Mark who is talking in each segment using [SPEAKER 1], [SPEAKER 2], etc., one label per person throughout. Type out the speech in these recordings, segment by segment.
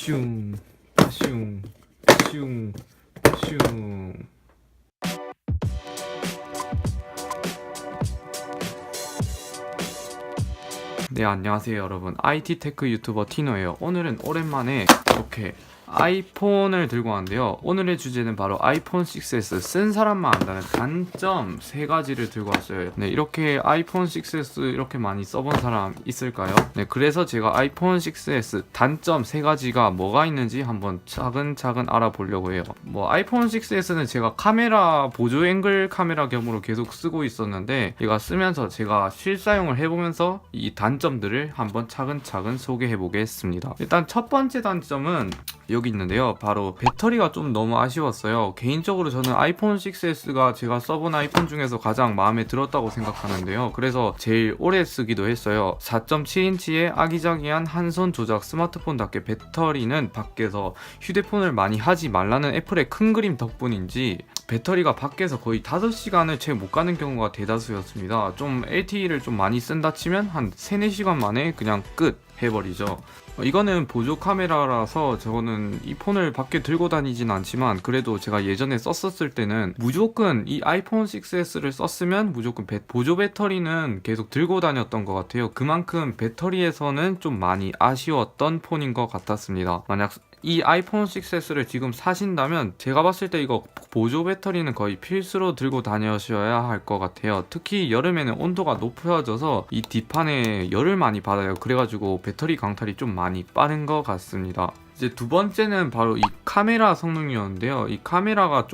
[SPEAKER 1] 슝, 슝, 슝, 슝. 네, 안녕하세요 여러분. IT 테크 유튜버 티노예요. 오늘은 오랜만에 이렇게 아이폰을 들고 왔는데요. 오늘의 주제는 바로 아이폰 6s 쓴 사람만 안다는 단점 3가지를 들고 왔어요. 네, 이렇게 아이폰 6s 이렇게 많이 써본 사람 있을까요? 네, 그래서 제가 아이폰 6s 단점 3가지가 뭐가 있는지 한번 차근차근 알아보려고 해요. 아이폰 6s는 제가 카메라 보조 앵글 카메라 겸으로 계속 쓰고 있었는데, 얘가 쓰면서 제가 실사용을 해보면서 이 단점들을 한번 차근차근 소개해 보겠습니다. 일단 첫 번째 단점은 여기 있는데요. 바로 배터리가 좀 너무 아쉬웠어요. 개인적으로 저는 아이폰 6s가 제가 써본 아이폰 중에서 가장 마음에 들었다고 생각하는데요. 그래서 제일 오래 쓰기도 했어요. 4.7인치의 아기자기한 한 손 조작 스마트폰답게 배터리는 밖에서 휴대폰을 많이 하지 말라는 애플의 큰 그림 덕분인지 배터리가 밖에서 거의 5시간을 채 못 가는 경우가 대다수였습니다. 좀 LTE를 좀 많이 쓴다 치면 한 3-4시간 만에 그냥 끝 해버리죠. 이거는 보조 카메라라서 저는 이 폰을 밖에 들고 다니진 않지만, 그래도 제가 예전에 썼었을 때는 무조건 이 아이폰 6s를 썼으면 무조건 보조 배터리는 계속 들고 다녔던 것 같아요. 그만큼 배터리에서는 좀 많이 아쉬웠던 폰인 것 같았습니다. 만약 이 아이폰 6s를 지금 사신다면 제가 봤을 때 이거 보조 배터리는 거의 필수로 들고 다니셔야 할 것 같아요. 특히 여름에는 온도가 높아져서 이 뒷판에 열을 많이 받아요. 그래가지고 배터리 강탈이 좀 많이 빠른 것 같습니다. 이제 두 번째는 바로 이 카메라 성능이었는데요. 이 카메라가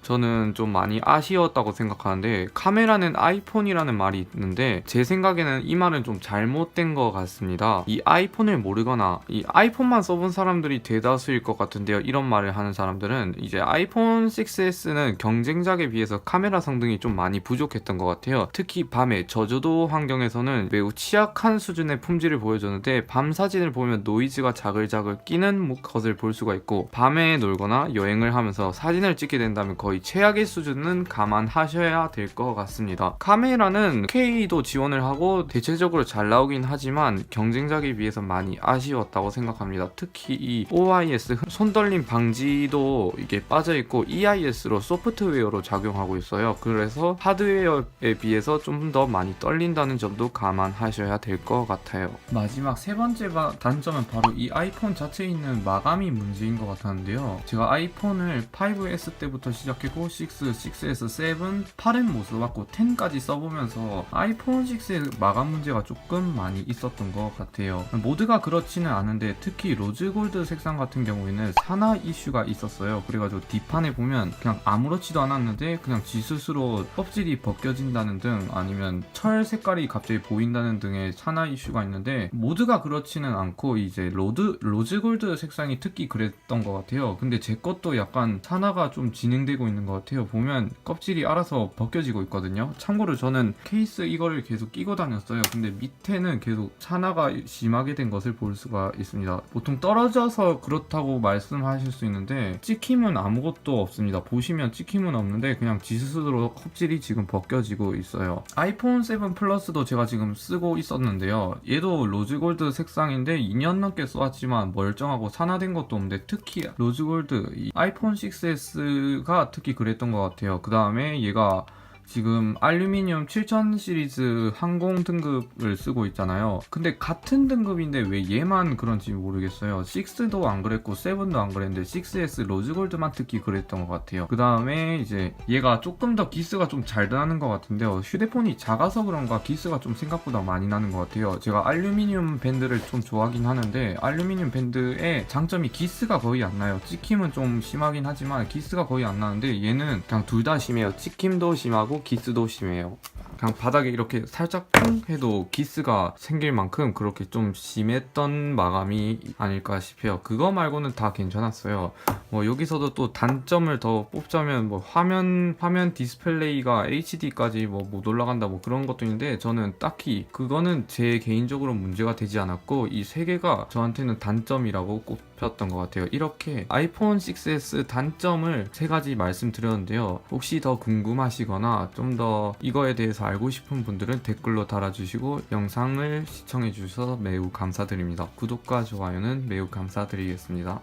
[SPEAKER 1] 저는 좀 많이 아쉬웠다고 생각하는데, 카메라는 아이폰이라는 말이 있는데 제 생각에는 이 말은 좀 잘못된 것 같습니다. 이 아이폰을 모르거나 이 아이폰만 써본 사람들이 대다수일 것 같은데요. 이런 말을 하는 사람들은 이제 아이폰 6s는 경쟁작에 비해서 카메라 성능이 좀 많이 부족했던 것 같아요. 특히 밤에 저조도 환경에서는 매우 취약한 수준의 품질을 보여줬는데, 밤 사진을 보면 노이즈가 자글자글 끼는 것을 볼 수가 있고, 밤에 놀거나 여행을 하면서 사진을 찍게 된다면 거의 최악의 수준은 감안하셔야 될 것 같습니다. 카메라는 4K도 지원을 하고 대체적으로 잘 나오긴 하지만 경쟁작에 비해서 많이 아쉬웠다고 생각합니다. 특히 이 OIS 손떨림 방지도 이게 빠져있고 EIS로 소프트웨어로 작용하고 있어요. 그래서 하드웨어에 비해서 좀 더 많이 떨린다는 점도 감안하셔야 될 것 같아요. 마지막 세 번째 단점은 바로 이 아이폰 자체에 있는 마감이 문제인 것 같았는데요. 제가 아이폰을 5S 때부터 시작했고 6, 6S, 7, 8은 못 써봤고 10까지 써보면서 아이폰 6의 마감 문제가 조금 많이 있었던 것 같아요. 모두가 그렇지는 않은데 특히 로즈골드 색상 같은 경우에는 산화 이슈가 있었어요. 그래가지고 뒷판에 보면 그냥 아무렇지도 않았는데 그냥 지스스로 껍질이 벗겨진다는 등, 아니면 철 색깔이 갑자기 보인다는 등의 산화 이슈가 있는데, 모두가 그렇지는 않고 이제 로즈골드 색상이 특히 그랬던 것 같아요. 근데 제 것도 약간 산화가 좀 진행되고 있는 것 같아요. 보면 껍질이 알아서 벗겨지고 있거든요. 참고로 저는 케이스 이거를 계속 끼고 다녔어요. 근데 밑에는 계속 산화가 심하게 된 것을 볼 수가 있습니다. 보통 떨어져서 그렇다고 말씀하실 수 있는데 찍힘은 아무것도 없습니다. 보시면 찍힘은 없는데 그냥 지스스로 껍질이 지금 벗겨지고 있어요. 아이폰 7 플러스도 제가 지금 쓰고 있었는데요. 얘도 로즈골드 색상인데 2년 넘게 써왔지만 멀쩡하고 산화된 것도 없는데, 특히 로즈골드 이 아이폰 6s가 특히 그랬던 것 같아요. 그 다음에 얘가 지금 알루미늄 7000 시리즈 항공 등급을 쓰고 있잖아요. 근데 같은 등급인데 왜 얘만 그런지 모르겠어요. 6도 안 그랬고 7도 안 그랬는데 6S 로즈골드만 특히 그랬던 것 같아요. 그 다음에 이제 얘가 조금 더 기스가 좀 잘 나는 것 같은데요. 휴대폰이 작아서 그런가 기스가 좀 생각보다 많이 나는 것 같아요. 제가 알루미늄 밴드를 좀 좋아하긴 하는데 알루미늄 밴드의 장점이 기스가 거의 안 나요. 찍힘은 좀 심하긴 하지만 기스가 거의 안 나는데 얘는 그냥 둘 다 심해요. 찍힘도 심하고 기스도 심해요. 그냥 바닥에 이렇게 살짝 쿵 해도 기스가 생길 만큼 그렇게 좀 심했던 마감이 아닐까 싶어요. 그거 말고는 다 괜찮았어요. 여기서도 또 단점을 더 뽑자면 화면 디스플레이가 HD까지 못 올라간다 그런 것도 있는데, 저는 딱히 그거는 제 개인적으로 문제가 되지 않았고 이 세 개가 저한테는 단점이라고 꼽혔던 것 같아요. 이렇게 아이폰 6s 단점을 3가지 말씀드렸는데요. 혹시 더 궁금하시거나 좀 더 이거에 대해서 알고 싶은 분들은 댓글로 달아주시고 영상을 시청해 주셔서 매우 감사드립니다. 구독과 좋아요는 매우 감사드리겠습니다.